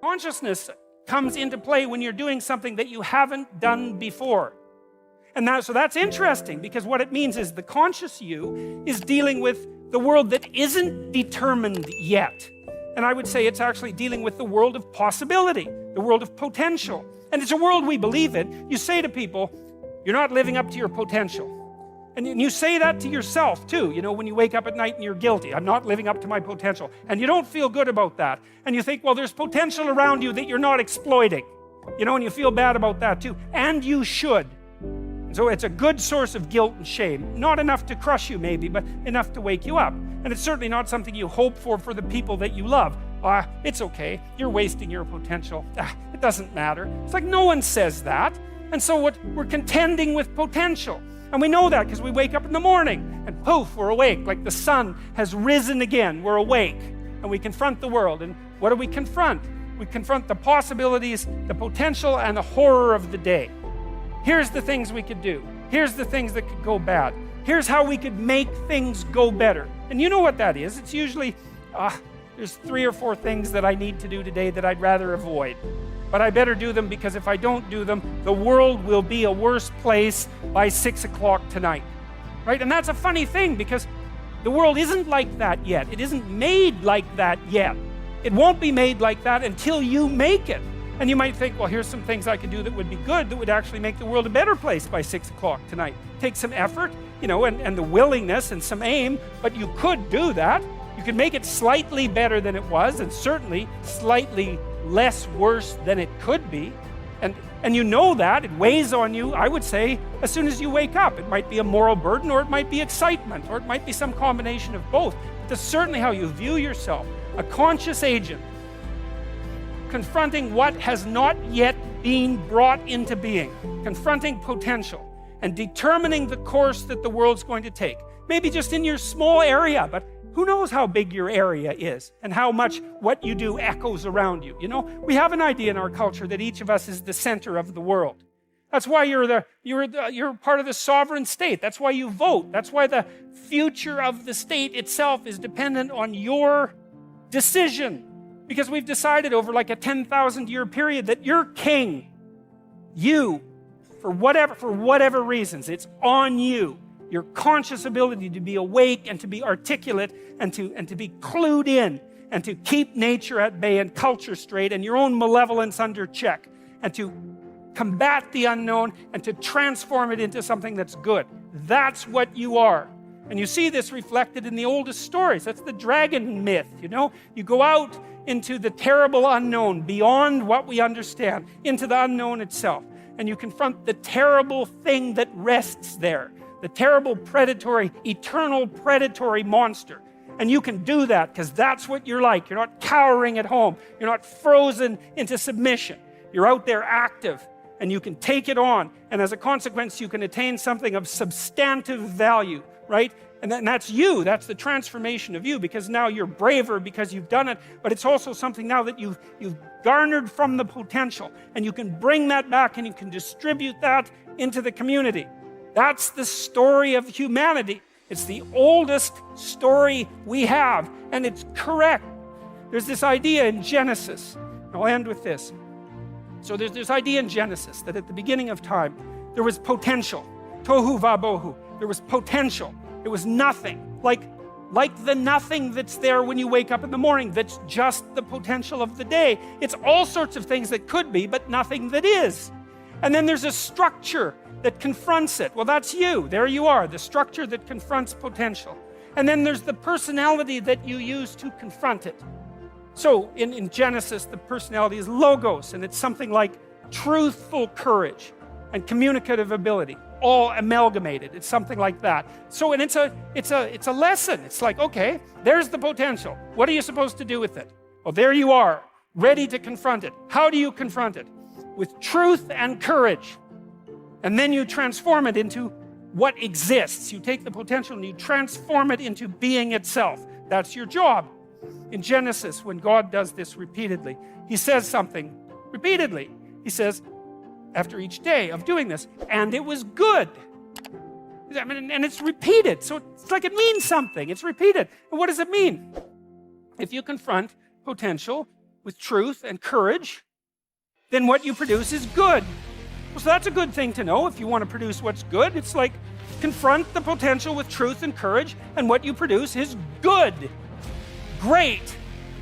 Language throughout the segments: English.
Consciousness comes into play when you're doing something that you haven't done before. And so that's interesting, because what it means is the conscious you is dealing with the world that isn't determined yet. And I would say it's actually dealing with the world of possibility, the world of potential. And it's a world we believe in. You say to people, you're not living up to your potential. And you say that to yourself too, you know, when you wake up at night and you're guilty. I'm not living up to my potential. And you don't feel good about that. And you think, well, there's potential around you that you're not exploiting. You know, and you feel bad about that too. And you should. And so it's a good source of guilt and shame. Not enough to crush you maybe, but enough to wake you up. And it's certainly not something you hope for the people that you love. It's okay. You're wasting your potential. It doesn't matter. It's like no one says that. And so we're contending with potential. And we know that because we wake up in the morning and poof, we're awake. Like the sun has risen again. We're awake. And we confront the world. And what do we confront? We confront the possibilities, the potential, and the horror of the day. Here's the things we could do. Here's the things that could go bad. Here's how we could make things go better. And you know what that is. It's usually, there's 3 or 4 things that I need to do today that I'd rather avoid. But I better do them, because if I don't do them, the world will be a worse place by 6 o'clock tonight. Right? And that's a funny thing, because the world isn't like that yet. It isn't made like that yet. It won't be made like that until you make it. And you might think, well, here's some things I could do that would be good, that would actually make the world a better place by 6 o'clock tonight. Take some effort, you know, and the willingness and some aim, but you could do that. You could make it slightly better than it was, and certainly slightly less worse than it could be. And you know that. It weighs on you, I would say, as soon as you wake up. It might be a moral burden, or it might be excitement, or it might be some combination of both. But that's certainly how you view yourself. A conscious agent confronting what has not yet been brought into being, confronting potential, and determining the course that the world's going to take. Maybe just in your small area, but who knows how big your area is and how much what you do echoes around you. You know, we have an idea in our culture that each of us is the center of the world. That's why you're part of the sovereign state. That's why you vote. That's why the future of the state itself is dependent on your decision. Because we've decided over like a 10,000 year period that you're king. You, for whatever reasons, it's on you. Your conscious ability to be awake and to be articulate and to be clued in and to keep nature at bay and culture straight and your own malevolence under check and to combat the unknown and to transform it into something that's good. That's what you are. And you see this reflected in the oldest stories. That's the dragon myth, you know? You go out into the terrible unknown, beyond what we understand, into the unknown itself. And you confront the terrible thing that rests there, the terrible predatory, eternal predatory monster. And you can do that because that's what you're like. You're not cowering at home. You're not frozen into submission. You're out there active, and you can take it on. And as a consequence, you can attain something of substantive value, right? And that's you. That's the transformation of you, because now you're braver because you've done it, but it's also something now that you've garnered from the potential, and you can bring that back and you can distribute that into the community. That's the story of humanity. It's the oldest story we have, and it's correct. There's this idea in Genesis. I'll end with this. So there's this idea in Genesis that at the beginning of time, there was potential. Tohu vabohu. There was potential. It was nothing, like the nothing that's there when you wake up in the morning, that's just the potential of the day. It's all sorts of things that could be, but nothing that is. And then there's a structure that confronts it. Well, that's you. There you are, the structure that confronts potential. And then there's the personality that you use to confront it. So in Genesis, the personality is logos, and it's something like truthful courage and communicative ability, all amalgamated. It's something like that. So, and it's a lesson. It's like, okay, there's the potential. What are you supposed to do with it? Well, there you are, ready to confront it. How do you confront it? With truth and courage. And then you transform it into what exists. You take the potential and you transform it into being itself. That's your job. In Genesis, when God does this repeatedly, he says something repeatedly. He says, after each day of doing this, and it was good. I mean, and it's repeated, so it's like it means something. It's repeated. And what does it mean? If you confront potential, with truth and courage, then what you produce is good. Well, so that's a good thing to know if you want to produce what's good. It's like confront the potential with truth and courage, and what you produce is good. Great.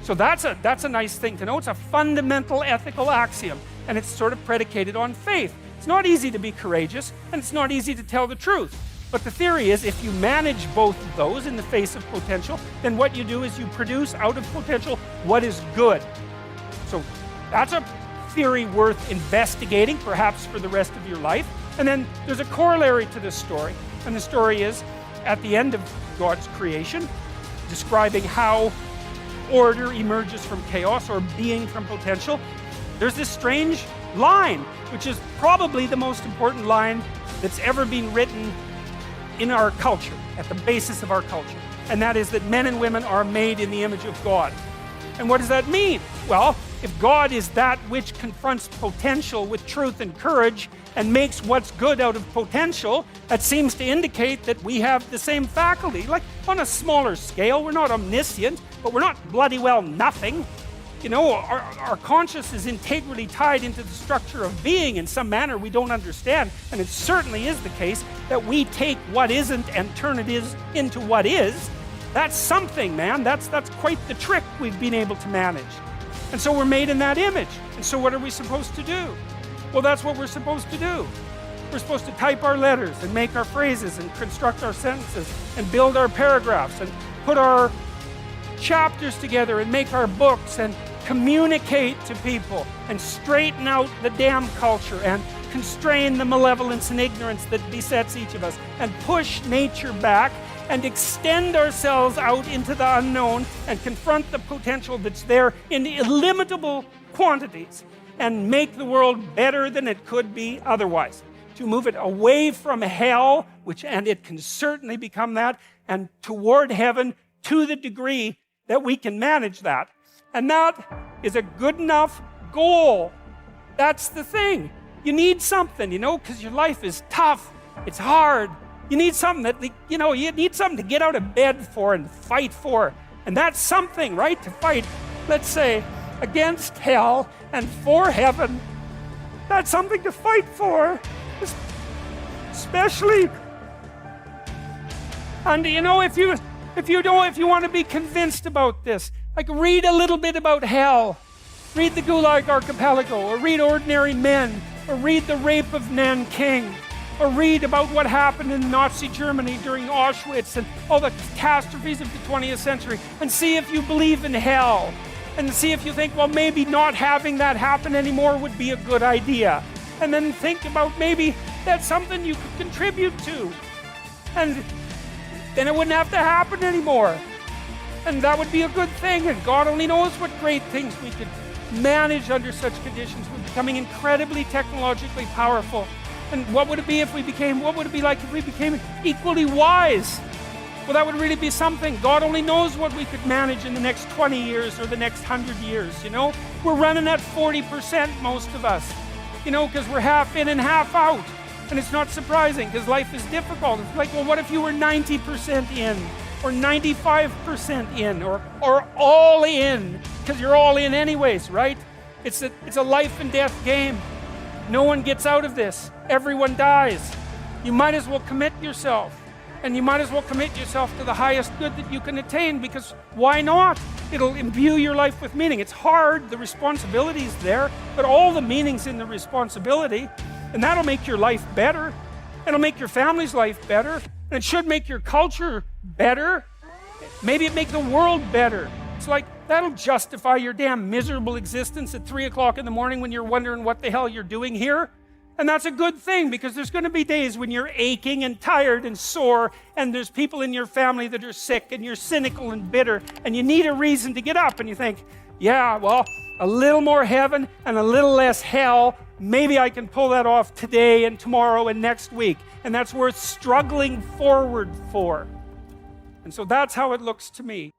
So that's a nice thing to know. It's a fundamental ethical axiom, and it's sort of predicated on faith. It's not easy to be courageous, and it's not easy to tell the truth. But the theory is if you manage both of those in the face of potential, then what you do is you produce out of potential what is good. So that's a theory worth investigating, perhaps for the rest of your life. And then there's a corollary to this story. And the story is at the end of God's creation, describing how order emerges from chaos or being from potential. There's this strange line, which is probably the most important line that's ever been written in our culture, at the basis of our culture. And that is that men and women are made in the image of God. And what does that mean? Well, if God is that which confronts potential with truth and courage and makes what's good out of potential, that seems to indicate that we have the same faculty. Like on a smaller scale, we're not omniscient, but we're not bloody well nothing. You know, our conscience is integrally tied into the structure of being in some manner we don't understand. And it certainly is the case that we take what isn't and turn it into what is. That's something, man. That's quite the trick we've been able to manage. And so we're made in that image. And so what are we supposed to do? Well, that's what we're supposed to do. We're supposed to type our letters and make our phrases and construct our sentences and build our paragraphs and put our chapters together and make our books and communicate to people and straighten out the damn culture and constrain the malevolence and ignorance that besets each of us and push nature back and extend ourselves out into the unknown and confront the potential that's there in illimitable quantities and make the world better than it could be otherwise. To move it away from hell, and it can certainly become that, and toward heaven to the degree that we can manage that. And that is a good enough goal. That's the thing. You need something, you know, because your life is tough. It's hard. You need something that, you know, you need something to get out of bed for and fight for. And that's something, right? To fight, let's say, against hell and for heaven. That's something to fight for. Especially, and you know, if you want to be convinced about this, like read a little bit about hell. Read the Gulag Archipelago, or read Ordinary Men, or read the rape of Nanking, or read about what happened in Nazi Germany during Auschwitz and all the catastrophes of the 20th century, and see if you believe in hell, and see if you think, well, maybe not having that happen anymore would be a good idea. And then think about maybe that's something you could contribute to, and then it wouldn't have to happen anymore. And that would be a good thing, and God only knows what great things we could manage under such conditions. We're becoming incredibly technologically powerful. And what would it be like if we became equally wise? Well, that would really be something. God only knows what we could manage in the next 20 years or the next 100 years, you know? We're running at 40%, most of us, you know, because we're half in and half out. And it's not surprising, because life is difficult. It's like, well, what if you were 90% in, or 95% in, or all in? Because you're all in anyways, right? It's a life and death game. No one gets out of this. Everyone dies. You might as well commit yourself. And you might as well commit yourself to the highest good that you can attain, because why not? It'll imbue your life with meaning. It's hard, the responsibility's there, but all the meaning's in the responsibility, and that'll make your life better. It'll make your family's life better, and it should make your culture better. Maybe it make the world better. It's like, that'll justify your damn miserable existence at 3 o'clock in the morning when you're wondering what the hell you're doing here. And that's a good thing, because there's going to be days when you're aching and tired and sore, and there's people in your family that are sick, and you're cynical and bitter, and you need a reason to get up, and you think, yeah, well, a little more heaven and a little less hell, maybe I can pull that off today and tomorrow and next week. And that's worth struggling forward for. And so that's how it looks to me.